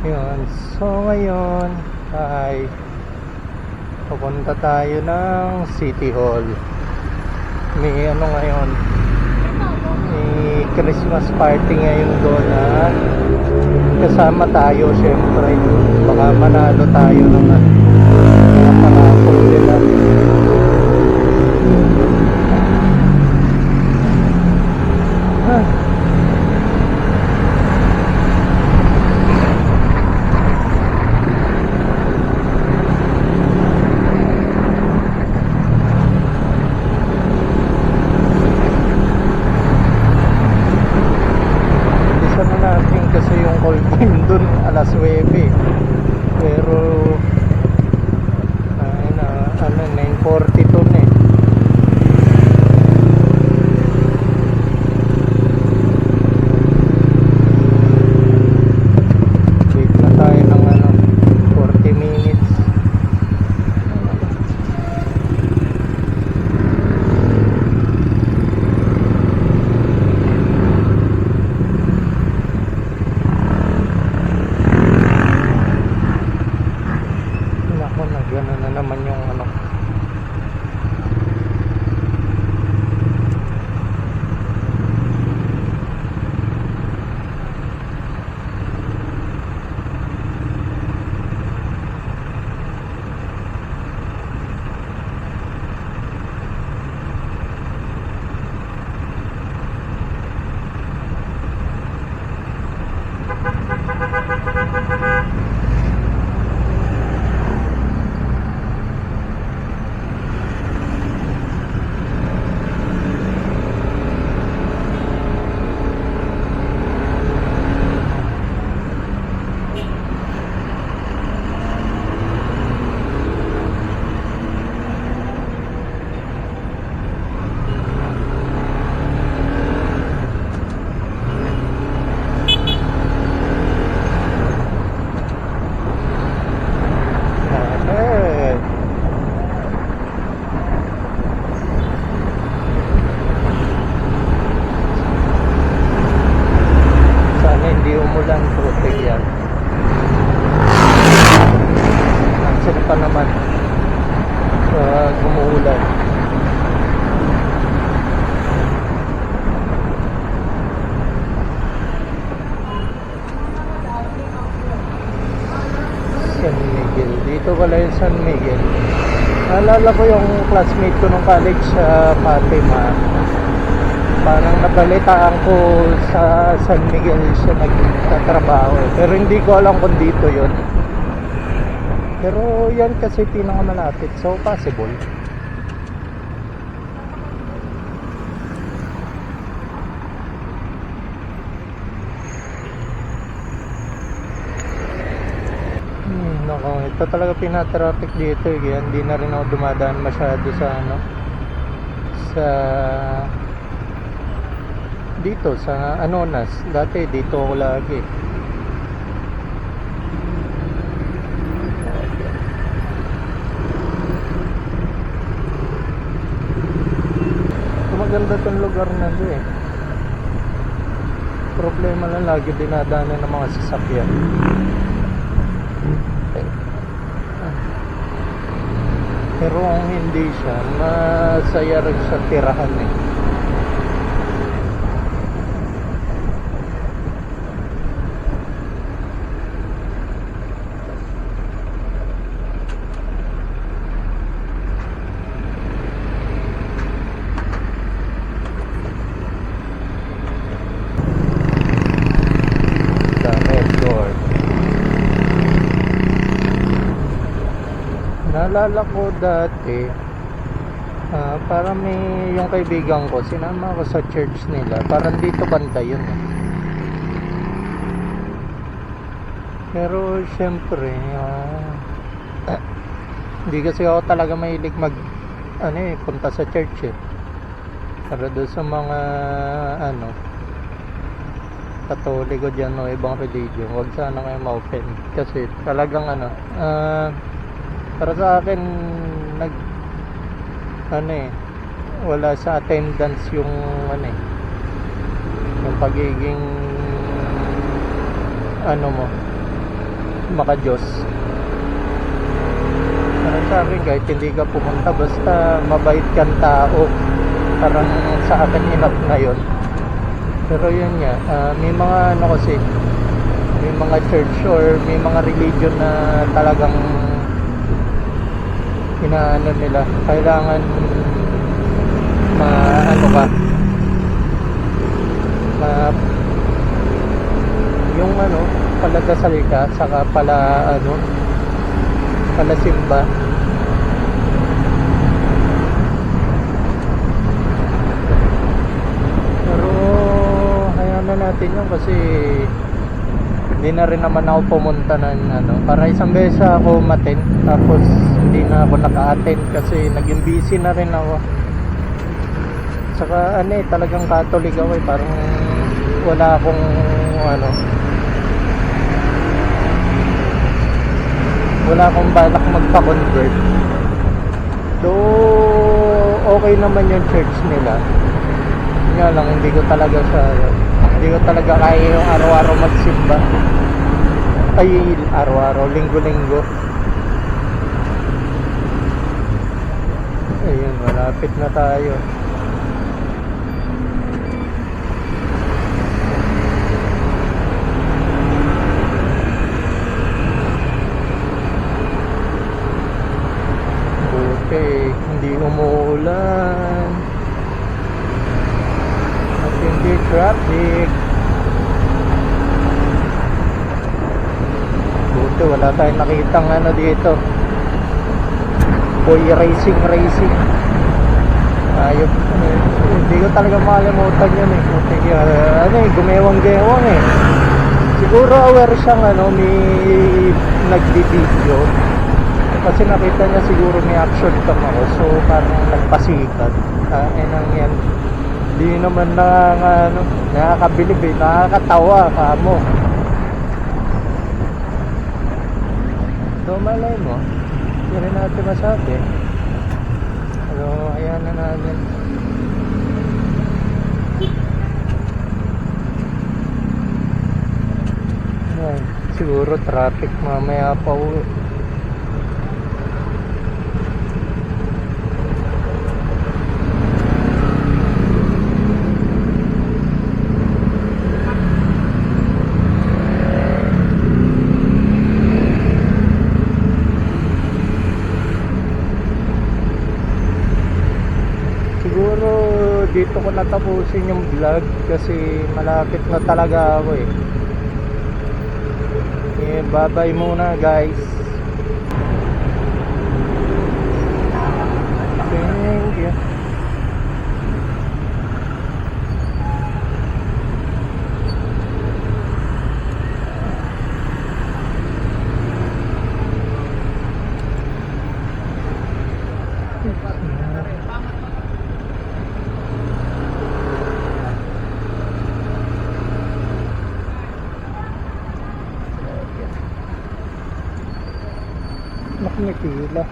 Yun. So ngayon ay pupunta tayo ng City Hall. May ano ngayon, may Christmas party ngayon doon at kasama tayo syempre. Baka manalo tayo ng mga parapol nila. Bilisan na natin kasi yung call time dun alas 9. Pero ay na, 9:42 na eh. Wait na tayo ng 40 minutes. Nako, gano'n na naman yung eh, sana hindi umulan, putik yan. Saan pa naman umuulan. San Miguel, dito pala yung San Miguel. Naalala ko yung classmate ko nung college sa Fatima. Parang nabalitaan ko sa San Miguel siya nagtatrabaho eh. Pero hindi ko alam kung dito yun. Pero yan kasi pinakamalapit, so possible. Nako, ito talaga pinatraffic dito eh. Kaya hindi na rin ako dumadaan masyado sa sa dito sa Anonas. Dati dito ako lagi. Maganda tong lugar na to eh. Problema lang, lagi dinadaanan ng mga sasakyan. Pero kung hindi siya, masaya rin siya tirahan eh. Naalala ko dati, parang may yung kaibigan ko, sinama ko sa church nila. Parang dito banda yun eh. Pero syempre, hindi kasi ako talaga mahilig punta sa church eh. Para doon sa mga Katoliko dyan o ibang religion, wag sana kayo ma-offend. Kasi talagang para sa akin wala sa attendance yung yung pagiging mo maka-Diyos. Parang sa akin, kahit hindi ka pumunta, basta mabait kang tao, parang sa akin enough na yun. Pero yun nga, may mga ano kasi, may mga church or may mga religion na talagang inaano nila, kailangan ano ka, yung ano, paladasal ka, saka pala ano, pala simba. Pero hayaan na natin yun kasi hindi na rin naman ako pumunta ng ano, para isang beses ako umattend, tapos hindi na ako naka-attend kasi naging busy na rin ako. Saka ano eh, talagang Catholic ako eh, parang wala akong ano, wala akong balak magpa-convert. Though okay naman yung church nila, nga lang hindi ko talaga kaya yung araw-araw magsimba. Ay, araw-araw, linggo-linggo. Ayun, malapit na tayo. Buti hindi umuulan at hindi traffic. Buti wala tayong nakitang ano dito, boy racing. Ayop, hindi ko talaga makalimutan yun eh. Buti ano eh, gumewang-gewang eh. Siguro aware siyang ano, may nagdi-video kasi nakita niya siguro may action cam ako, so parang nagpasikat. Nang yan, di naman na ano, nakakabilib eh, nakakatawa kamo. So malay mo, hindi rin natin masabi. Pero ayan na natin. Ayan, siguro traffic mamaya pa uwi. Siguro dito ko natapusin yung vlog kasi malapit na talaga ako eh. Bye bye muna guys. Thank you. May pila.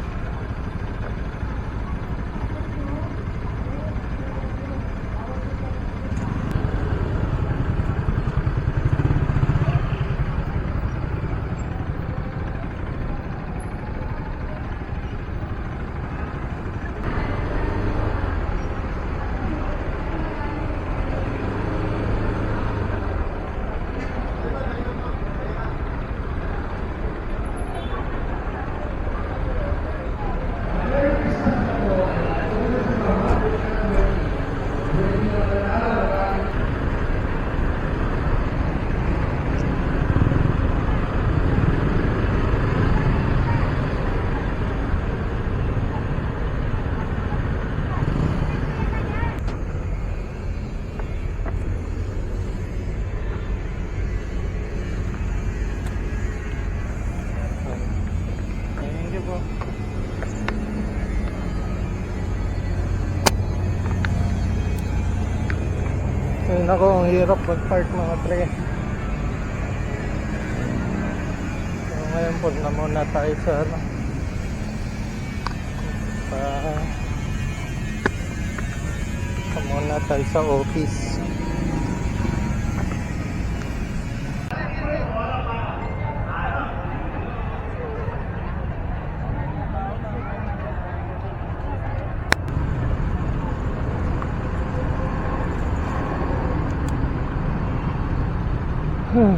Ayun ako, ang hirap mag-park mga pre. So ngayon po na muna tayo sa ano, muna tayo sa office. Hmm.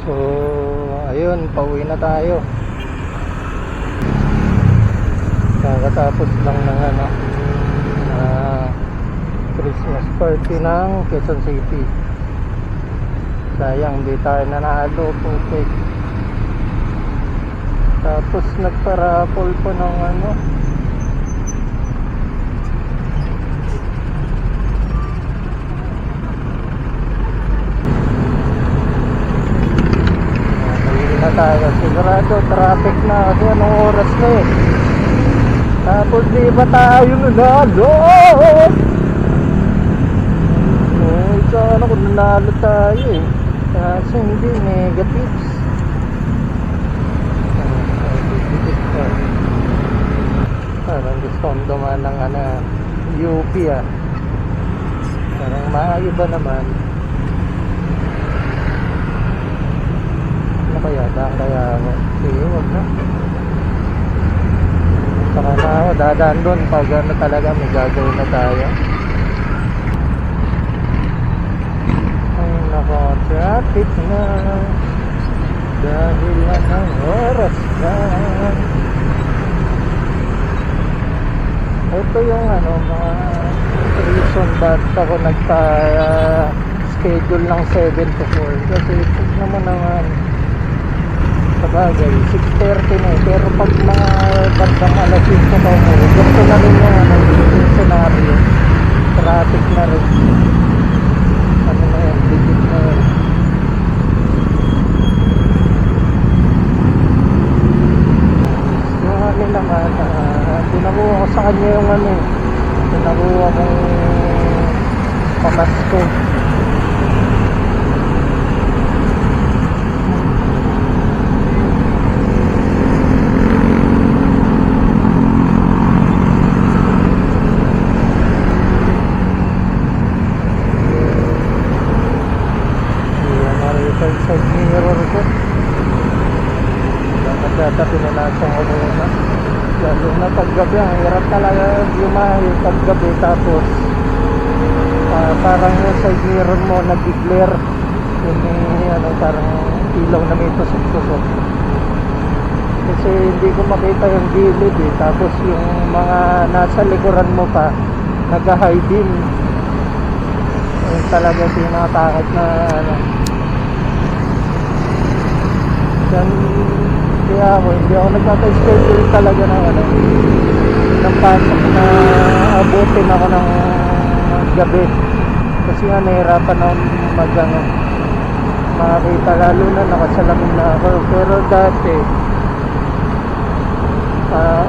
So, ayun, pauwi na tayo. Kakatapos lang ng Christmas party ng Quezon City. Sayang, di tayo nanalo, putik. Tapos nagparapol po ng na tayo. Sigurado traffic na kasi anong oras na eh. Tapos di ba tayo nanalo? Sana kung nanalo tayo eh. Kasi hindi, negatives. Parang gusto kong dumaan ng UP ah. Parang maiba naman. Ano kaya? Daan kaya ako? Sige, wag na. Saka na ako, dadaan doon pag talaga may gagawin na tayo. Ay nako, traffic na. Dahil lang ang oras na. Ito yung mga reason ba't ako nagpa-schedule ng 7 to 4. Kasi ito naman naman sabagay 6:30 na eh. Pero pag mga bandang alas 5 na mo, gusto na rin yung scenario, traffic na rin, na yan, digit na yan. Yung naman tinakuha ko sa kanya yung tinakuha kong pamasko. Side mirror ko dapat pinanasan ko muna, lalo na paggabi. Ang hirap talaga lumayo paggabi. Tapos parang yung side mirror mo nag-glare, yung parang ilaw na may tusok-tusok kasi hindi ko makita yung gilid eh. Tapos yung mga nasa likuran mo pa nag-high beam, yung talaga pinakatakot na kaya hindi ako nagpapa-schedule talaga ng pasok na abutin ako ng gabi kasi nga nahirapan ako makakita, lalo na nakasalamin na ako. Pero dati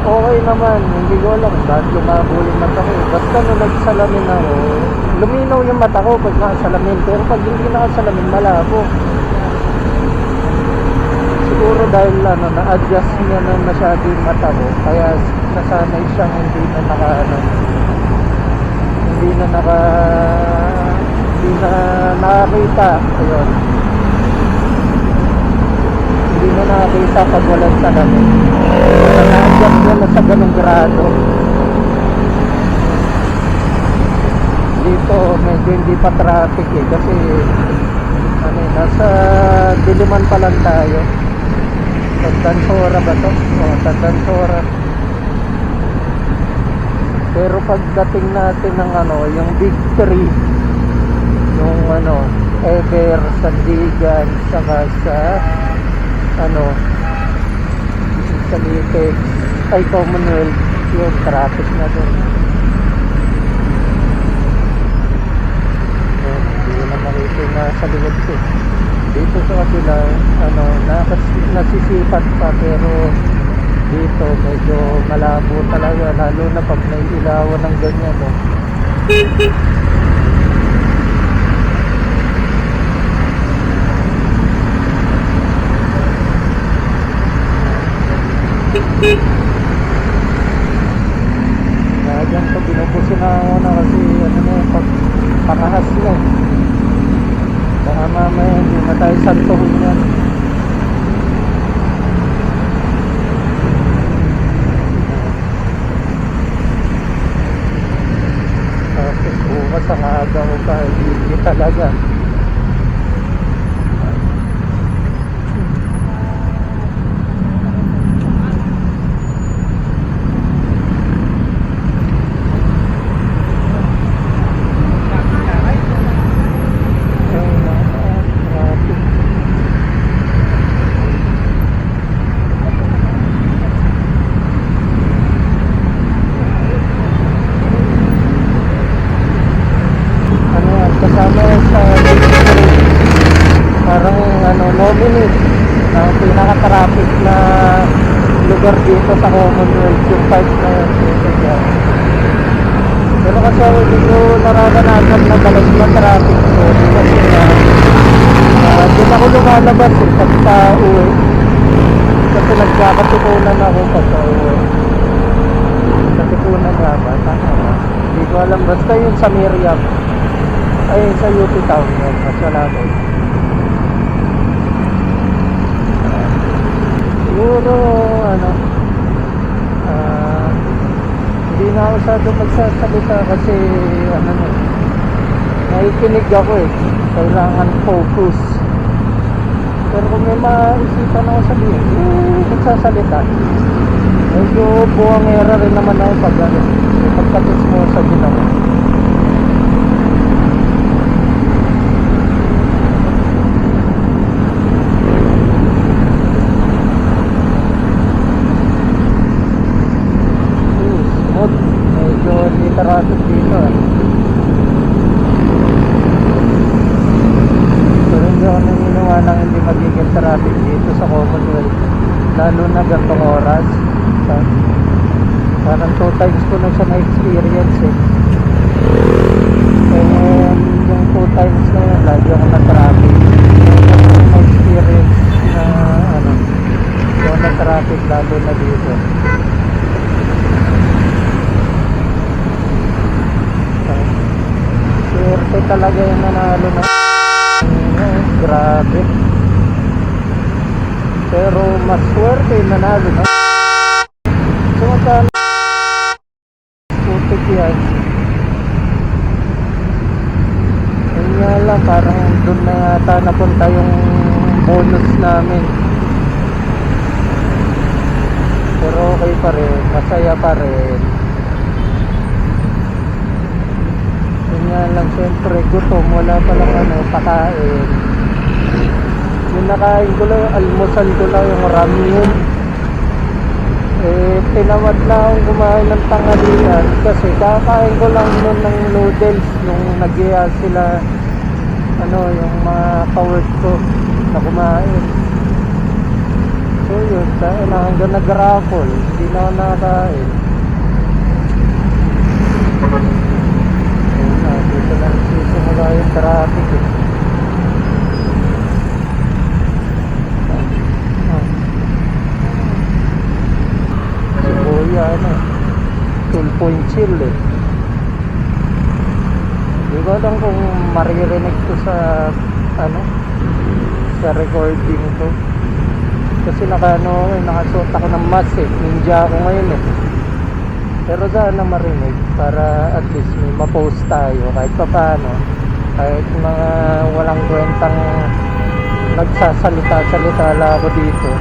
okay naman, hindi ko alam bakit lumabo yung mata ko. Basta nung nagsalamin ako, luminaw yung mata ko pag nakasalamin, pero pag hindi nakasalamin malabo. Siguro dahil na-adjust niya na masyado yung mata ko, kaya nasanay siyang hindi na nakakita. Ayun, hindi na nakakita pag walang salamin. Na-adjust niya na sa ganung grado. Dito medyo hindi pa traffic eh, kasi nasa Diliman pa lang tayo. Tandansora ba to? Tandansora. Pero pagdating natin ng yung Big 3, yung Ever, Sandigan, saka sa sa Litex, ay Commonwealth, yung traffic na doon. Hindi na makita na sa likod ko. Dito sa kabila nasisipat pa, pero dito medyo malabo talaga, lalo na pag may ilawan ng ganyan kaya dyan to binubusin na ako kasi pangahas na eh. Baka mamaya hindi na tayo santuhin yan. mas ang aga ko pa, hindi talaga. Kasama sa parang nominate ang pinaka-traffic na lugar dito sa Commonwealth, yung part na yun. Pero kasi hindi ko nararanasan na talagang na-traffic ko kasi doon ako lumalabas pagka uwi kasi nagkakatukunan ako pagka uwi. Katukunan nga ba? Hindi ko alam, basta yun sa Miriam ay sa UP Town yun, masya natin. Siguro hindi na ako masyado magsasalita kasi nakikinig ako kailangan focus. Pero kung may maisipan ako sabihin, magsasalita. Medyo buwangera rin naman ako pagkatismosa din ako. Medyo hindi traffic dito pero hindi ako naniniwa nang hindi magiging traffic dito sa Commonwealth, lalo na gantong oras. Parang 2 times ko na siya na-experience and yung 2 times na yun lagi ako na traffic. Na-experience na yung na traffic lalo na dito. Swerte talaga yung nanalo na grabe. Pero mas swerte yung nanalo na so magkano putik yan. Yun nga lang, parang doon na yata napunta yung bonus namin. Pero okay pa rin, masaya pa rin. Nga lang, siyempre gutom, wala palang pakain. Yung nakain ko lang, almusal ko lang yung ramyun. Tinamad na akong kumain ng tanghalian kasi kakain ko lang nun ng noodles nung nag-iya sila yung mga ka-work ko na kumain. So yun, hanggang nag-raffle, hindi na ako nakakain. Dito lang sisimula yung traffic si Kuya full point chill hindi ko alam kung maririnig ko sa sa recording ko kasi nakasuot ako ng mask ninja ako ngayon pero sana marinig para at least may ma-post tayo kahit pa paano, kahit mga walang kwentang nagsasalita-salita lang ako dito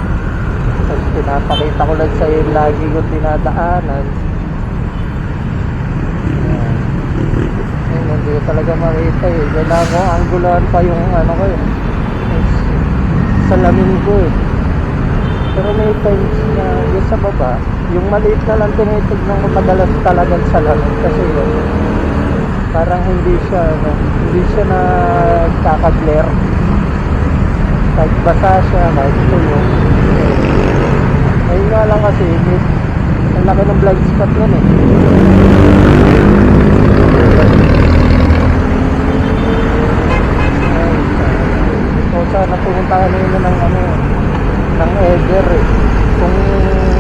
tapos pinapakita ko lang sa'yo yung lagi ko dinadaanan. Hindi ko talaga makita kailangan ko anggulan pa yung yung salamin ko pero may times na yung sa baba yung maliit na lang tinitignan ko madalas talagang salamin kasi parang hindi siya nagkaka-glare kahit basa siya, kahit tuyo. Ayun nga lang kasi ang laki ng blind spot nun so sana pumuntahan nyo ng Eder kung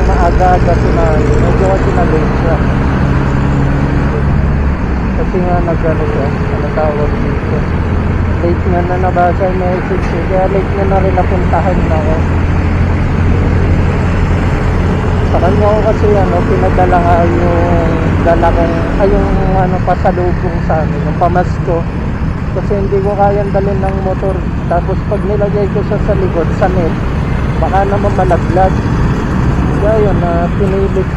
maaga-aga sinali medyo kasi na-late siya kasi nga tawag dito late nga na nabasa yung message kaya late nga na rin napuntahan ako sa kanya ko kasi pinadala nga yung dala kong, ay yung ano, pasalubong sa amin, yung pamasko. Kasi hindi ko kayang dalhin ng motor. Tapos pag nilagay ko siya sa likod, sa net, baka naman malaglag. Kaya yun, pinilit,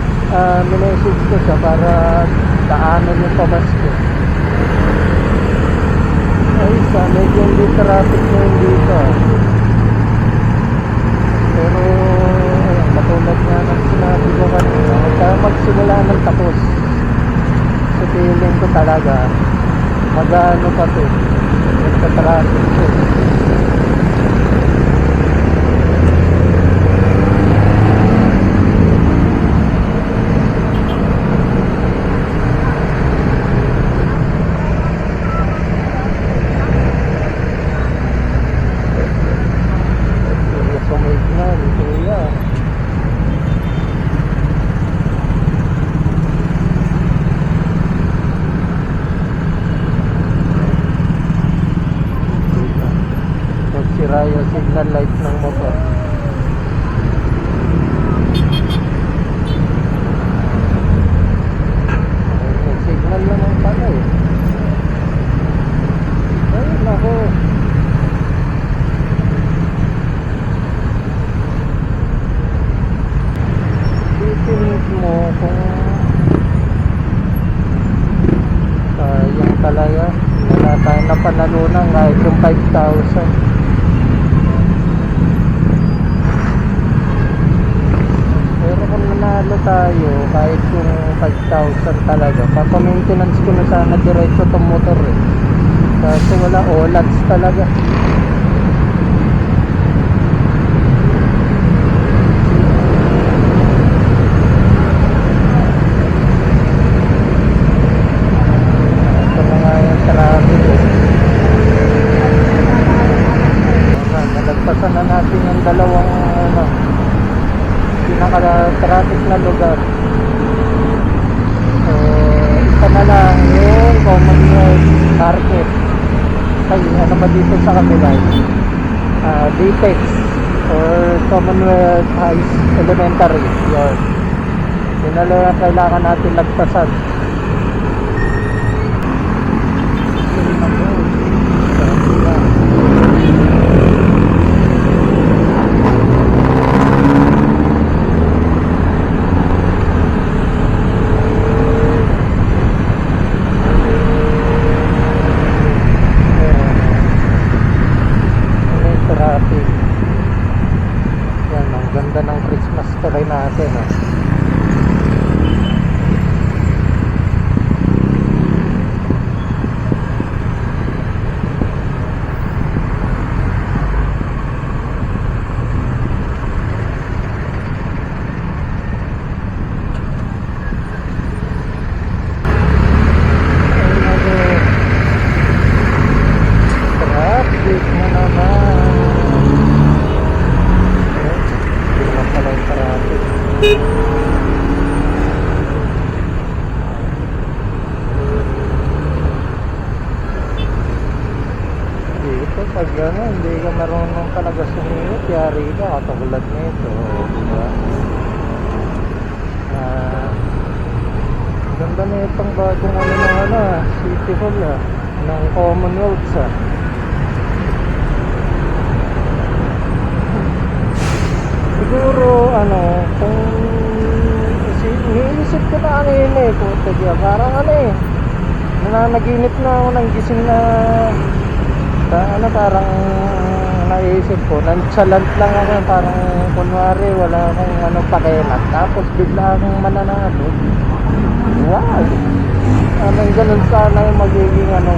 minessage ko siya para daanan yung pamasko. Ay, sa medyo hindi traffic na yun dito. Pero, ayun, katulad nga ng sinabi ko kanina, huwag tayo magsimula ng tapos. So, feeling ko talaga, mag-ano pa to, nagka-traffic to. Sumignan, kuya. Nagsira yung signal light ng motor. May signal naman pala eh. Ay, nako. Titinid mo kung sayang talaga. Wala tayong napanalunan kahit yung 5,000. Pero kung nanalo tayo, kahit yung 5,000 talaga, papamaintenance ko na sana diretso itong motor eh. Kasi wala, olats talaga. Ito na nga yung traffic eh. Nalagpasan na natin yung dalawang ano, pinaka-traffic na lugar. So, isa na lang yung Commonwealth Market. Ay, ano ba dito sa kabila? DTEX or Commonwealth High Elementary. Yun. Yun na lang kailangan natin lagpasan. Yan, ang ganda ng Christmas tree natin oh. Traffic mo naman. Hindi naman pala yung traffic. Dito pag gano'n, hindi ka marunong talaga sumingit, yari ka, katulad nito, diba? Ganda na itong bagong ano na ano, City Hall ng Commonwealth Siguro ano, kung iniisip ko na kanina eh, puta diya, parang ano eh, nananaginip na ako ng gising na ano, parang naisip ko, nonchalant lang ako, parang kunwari wala akong ano pakialam, tapos bigla akong mananalo. Wow! Ganun sana yung magiging ano,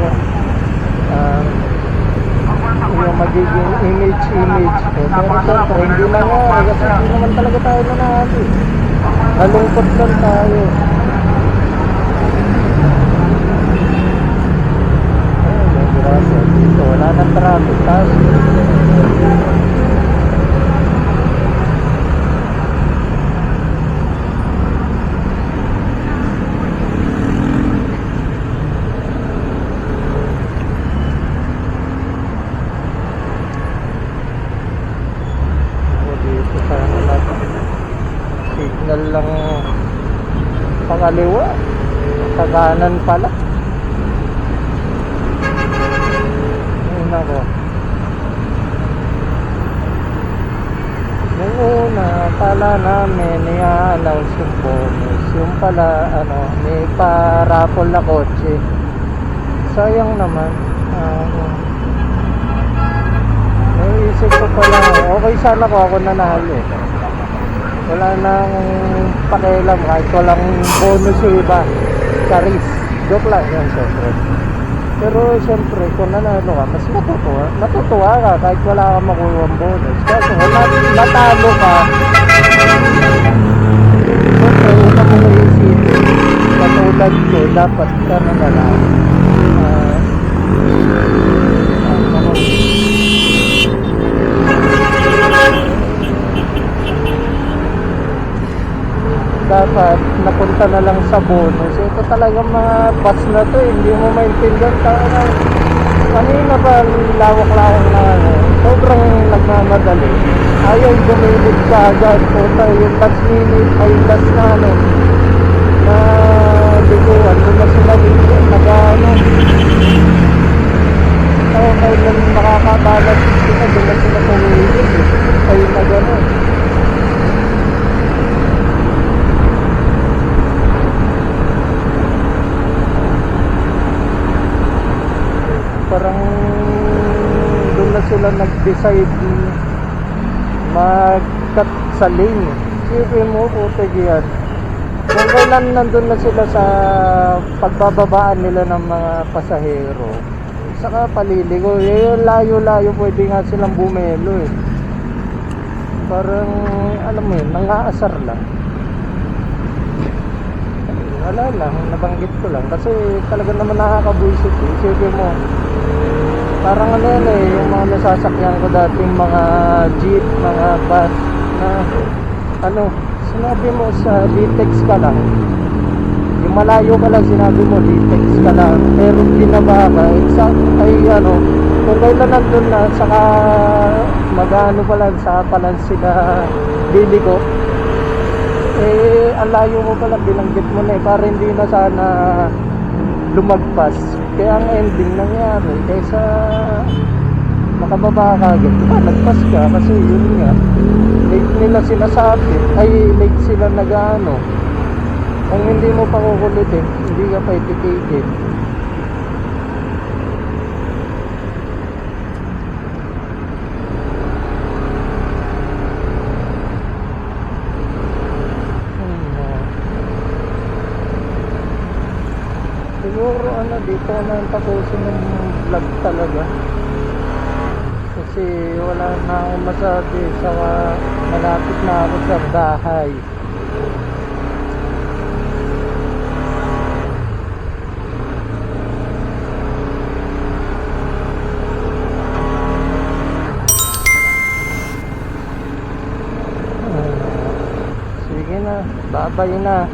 yung magiging image ko. Pero syempre, hindi nangyari kasi hindi naman talaga tayo nanalo. Nalungkot lang tayo. Ay, grabe. Dito, wala nang traffic. Tapos, signal lang pangaliwa. Hangganan pala. Una ko. Yung una, pala namin i-announce yung bonus. Yung pala, may pa-raffle na kotse. Sayang naman. Naisip ko pala, okay sana ko ako nanalo. Wala nang pakialam kahit walang bonus yung iba. Charis. Joke lang yan, syempre. Pero syempre, kung nanalo ka, mas matutuwa. Matutuwa ka kahit wala kang makuha ang bonus. Kasi kung natalo ka, syempre, una mong iisipin. Katulad ko, dapat ka na lang. Dapat napunta na lang sa bonus. Ito talagang mga bus na to, hindi mo maintindihan. Kanina pa lawak-lawak na sobrang nagmamadali. Ayaw bumilid ka agad. Puta, yung last minute ay last na na biguan. Doon na sila kailan makakabalas sila, doon na sila pumilid. Ayun na gano'n. Parang doon na sila nag-decide mag-cut sa lane. Siyempre mo, putig yan. Kung kailan nandun na sila sa pagbababaan nila ng mga pasahero, saka paliligo, yung layo-layo pwede nga silang bumelo eh. Parang, alam mo yun, nangaasar lang. Wala lang, nabanggit ko lang kasi talaga naman nakakabuisit eh. Siyempre mo, parang yan eh, yung mga nasasakyan ko dating mga jeep, mga bus na sinabi mo sa Litex ka lang, yung malayo ka lang sinabi mo Litex ka lang, pero binaba ka ay kung kailan nandun na saka pa lang sa palan sila liligo, ang layo mo pala, binanggit mo na eh, para hindi na sana lumagpas. Kaya ang ending nangyari, kaysa makababa ka agad, lagpas ka kasi yun nga, late nila sinasabi, ay late sila nag-ano. Kung hindi mo pa kukulitin, hindi ka pa ititigil. Siguro dito na tapusin ng vlog talaga kasi wala na akong masabi, saka malapit na ako sa bahay. Sige na, babay na.